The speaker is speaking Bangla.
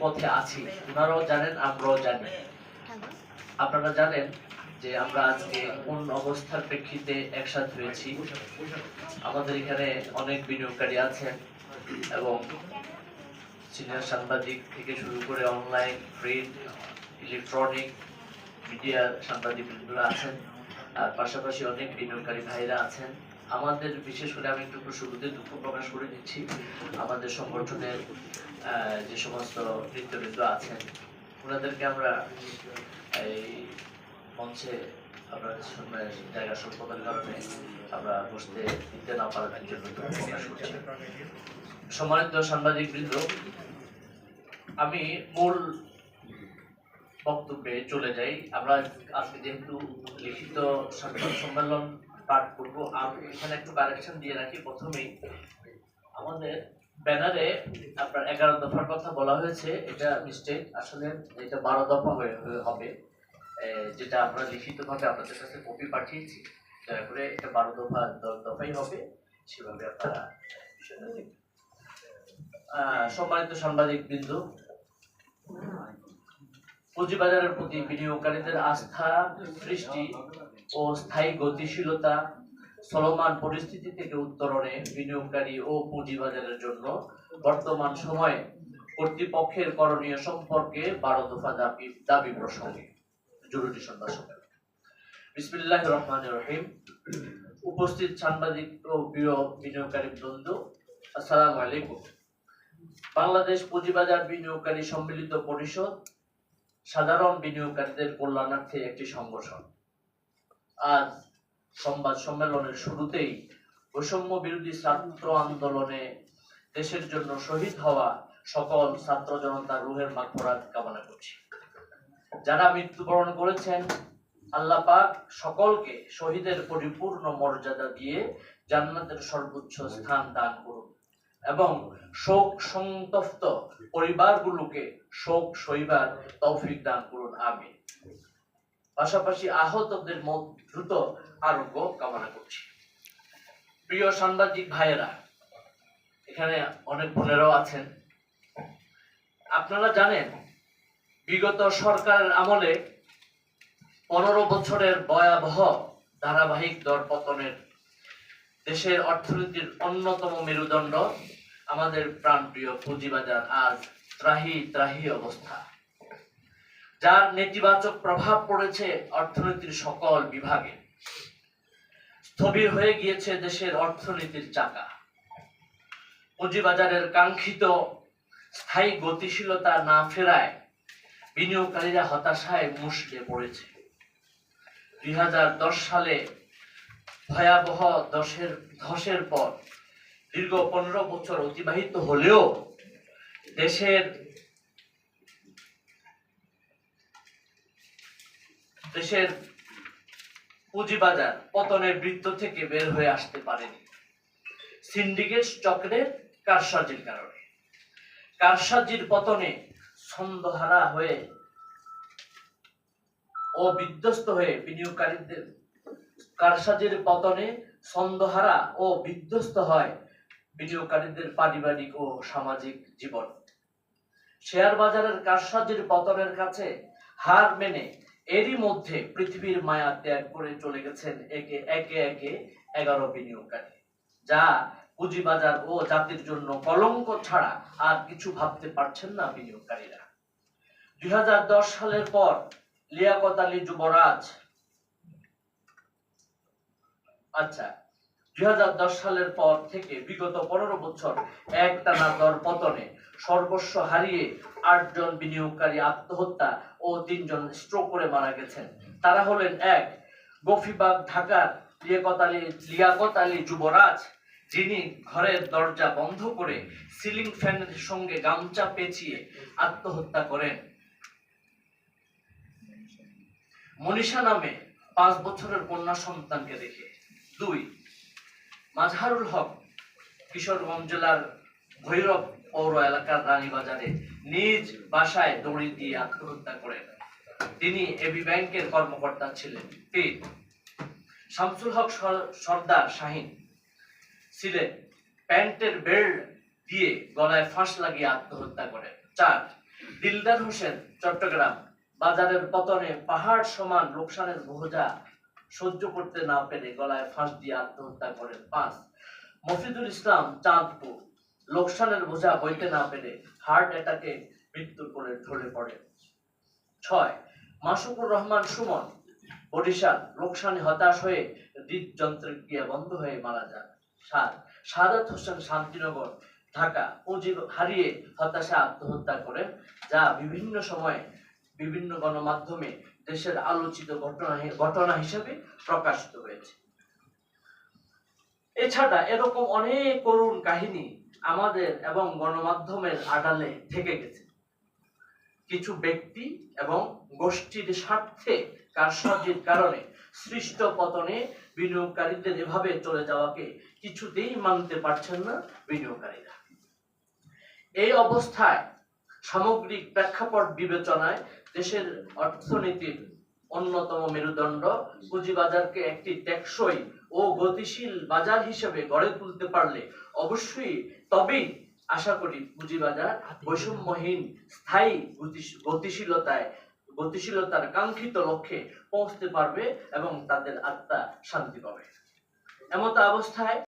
পথে আছি, ওনারাও জানেন, আমরাও জানি। আপনারা জানেন যে আমরা আজকে কোন অবস্থার প্রেক্ষিতে একসাথে হয়েছি। আমাদের এখানে অনেক বিনিয়োগকারী আছেন এবং সিনিয়র সাংবাদিক থেকে শুরু করে অনলাইন, প্রিন্ট, ইলেকট্রনিক মিডিয়া সাংবাদিকরা আছেন, আর পাশাপাশি অনেক বিনিয়োগকারী ভাইরা আছেন। আমাদের বিশেষ করে আমি একটু শুরুতে দুঃখ প্রকাশ করে দিচ্ছি, আমাদের সংগঠনের যে সমস্ত নেতৃবৃন্দ আছেন ওনাদেরকে আমরা এই মঞ্চে আমরা সময়ের জায়গা স্বল্পতার কারণে আমরা বসতে দিতে না পারার জন্য দুঃখ প্রকাশ করছি। সম্মানিত সাংবাদিক বৃন্দ, আমি মূল বক্তব্যে চলে যাই। আমরা আজকে যেহেতু লিখিত সংবাদ সম্মেলন পাঠ করবো, আমি এখানে একটু কারেকশন দিয়ে রাখি। প্রথমেই আমাদের ব্যানারে আপনার 11 দফার কথা বলা হয়েছে, এটা মিস্টেক। আসলে এটা 12 দফা হবে, যেটা আমরা লিখিতভাবে আপনাদের কাছে কপি পাঠিয়েছি। দয়া করে এটা 12 দফাই হবে, সেভাবে আপনারা বিষয়টা দেখবেন। সম্মানিত সাংবাদিক বৃন্দ, পুঁজিবাজারের প্রতি বিনিয়োগকারীদের আস্থা সৃষ্টি ও স্থায়ী গতিশীলতা চলমান পরিস্থিতি থেকে উত্তরণে বিনিয়োগকারী ও পুঁজিবাজারের জন্য বর্তমান সময়ে কর্তৃপক্ষের করণীয় সম্পর্কে 12 দফা দাবি প্রসঙ্গে জরুরি সংবাদ সম্মেলন। বিসমিল্লাহির রহমানির রহিম। উপস্থিত সাংবাদিক ও প্রিয় বিনিয়োগকারী বৃন্দ, আসসালামু আলাইকুম। বাংলাদেশ পুঁজিবাজার বিনিয়োগকারী সম্মিলিত পরিষদ সাধারণ বিনিয়োগকারীদের কল্যাণার্থে একটি সংগঠন। আজ সংবাদ সম্মেলনের শুরুতেই বৈষম্য বিরোধী ছাত্র আন্দোলনে দেশের জন্য শহীদ হওয়া সকল ছাত্র জনতার রুহের মাগফিরাত কামনা করছি। যারা মৃত্যুবরণ করেছেন, আল্লাহ পাক সকলকে শহীদের পরিপূর্ণ মর্যাদা দিয়ে জান্নাতের সর্বোচ্চ স্থান দান করুন এবং শোক সন্তপ্ত পরিবারগুলোকে শোক সইবার তৌফিক দান করুন, আমিন। পাশাপাশি আহতদের দ্রুত আরোগ্য কামনা করছি। প্রিয় সাংবাদিক ভাইয়েরা, এখানে অনেক বোনেরাও আছেন। আপনারা জানেন বিগত সরকারের আমলে 15 বছরের ভয়াবহ ধারাবাহিক দরপতনের দেশের অর্থনীতির অন্যতম মেরুদণ্ড আমাদের প্রাণপ্রিয় পুঁজিবাজার আজ ত্রাহি ত্রাহি অবস্থা, যার নেতিবাচক প্রভাব পড়েছে অর্থনীতির সকল বিভাগে। স্থবির হয়ে গিয়েছে দেশের অর্থনীতির চাকা। পুঁজিবাজারের কাঙ্ক্ষিত স্থায়ী গতিশীলতা না ফেরায় বিনিয়োগকারীরা হতাশায় মুষড়ে পড়েছে। 2010 সালে ভয়াবহ ধসের পর দীর্ঘ 15 বছর অতিবাহিত হলেও দেশের পুঁজিবাজার পতনের বৃত্ত থেকে বের হয়ে আসতে পারেনি সিন্ডিকেট চক্রের কারসাজির কারণে। কারসাজির পতনে ছন্দহারা হয়ে ও বিধ্বস্ত হয়ে বিনিয়োগকারীদের কারসাজির পতনে ছন্দহারা ও বিধ্বস্ত হয় বিনিয়োগকারীদের পারিবারিক ও সামাজিক জীবন। শেয়ার বাজারের কারসাজির পতনের কাছে হার মেনে এরই মধ্যে পৃথিবীর মায়া ত্যাগ করে চলে গেছেন একে একে 11 বিনিয়োগকারী, যা পুঁজিবাজার ও জাতির জন্য কলঙ্ক ছাড়া আর কিছু ভাবতে পারছেন না বিনিয়োগকারীরা। 2010 সালের পর লিয়াকত আলী যুবরাজ 2010 সালের পর থেকে বিগত 15 বছর একটানা দর পতনে সর্বস্ব হারিয়ে 8 জন বিনিয়োগকারী আত্মহত্যা ও 3 জন স্ট্রোক করে মারা গেছেন। তারা হলেন 1, গফিবাগ ঢাকার লিয়াকত আলী যুবরাজ, যিনি ঘরের দরজা বন্ধ করে সিলিং ফ্যানের সঙ্গে গামছা পেঁচিয়ে আত্মহত্যা করেন। মনীষা নামে 5 বছরের কন্যা সন্তানকে রেখে। 2, মাজহারুল হক কিশোরগঞ্জ জেলার ভৈরব পৌর এলাকার রানীবাজারে নিজ বাসায় দড়ি দিয়ে আত্মহত্যা করেন। তিনি এবি ব্যাংকের কর্মকর্তা ছিলেন। 3, শামসুল হক সর্দার শাহিন ছিলেন প্যান্টের বেল্ট দিয়ে গলায় ফাঁস লাগিয়ে আত্মহত্যা করেন। 4, দিলদার হোসেন, চট্টগ্রাম, বাজারের পতনে পাহাড় সমান লোকসানের বোঝা সহ্য করতে না পেরে গলায় ফাঁস দিয়ে আত্মহত্যা করেন। 5, মফিদুল ইসলাম, চাঁদপুর, লোকসানের বোঝা বইতে না পেরে হার্ট অ্যাটাকে মৃত্যুর কোলে ঢলে পড়েন। 6, মাসুকুর রহমান, সুমন, বরিশাল, লোকসানে হতাশ হয়ে হৃদযন্ত্রের ক্রিয়া বন্ধ হয়ে মারা যান। 7, সাদাত হোসেন, শান্তিনগর, ঢাকা, পুঁজি হারিয়ে হতাশা আত্মহত্যা করেন, যা বিভিন্ন সময়ে বিভিন্ন গণমাধ্যমে দেশের আলোচিত ঘটনা হিসেবে প্রকাশিত হয়েছে। এছাড়া এরকম অনেক করুণ কাহিনী আমাদের এবং গণমাধ্যমের আড়ালে থেকে গেছে। কিছু ব্যক্তি এবং গোষ্ঠীর স্বার্থে কারসাজির কারণে সৃষ্ট পতনে বিনিয়োগকারীদের এভাবে চলে যাওয়াকে কিছুতেই মানতে পারছেন না বিনিয়োগকারীরা। এই অবস্থায় সামগ্রিক প্রেক্ষাপট বিবেচনায় দেশের অর্থনীতির অন্যতম মেরুদণ্ড পুঁজিবাজারকে একটি টেকসই ও গতিশীল বাজার হিসেবে গড়ে তুলতে পারলে অবশ্যই তবেই আশা করি পুঁজিবাজার বৈষম্যহীন স্থায়ী গতিশীলতার কাঙ্ক্ষিত লক্ষ্যে পৌঁছতে পারবে এবং তাদের আত্মা শান্তি পাবে। এমত অবস্থায়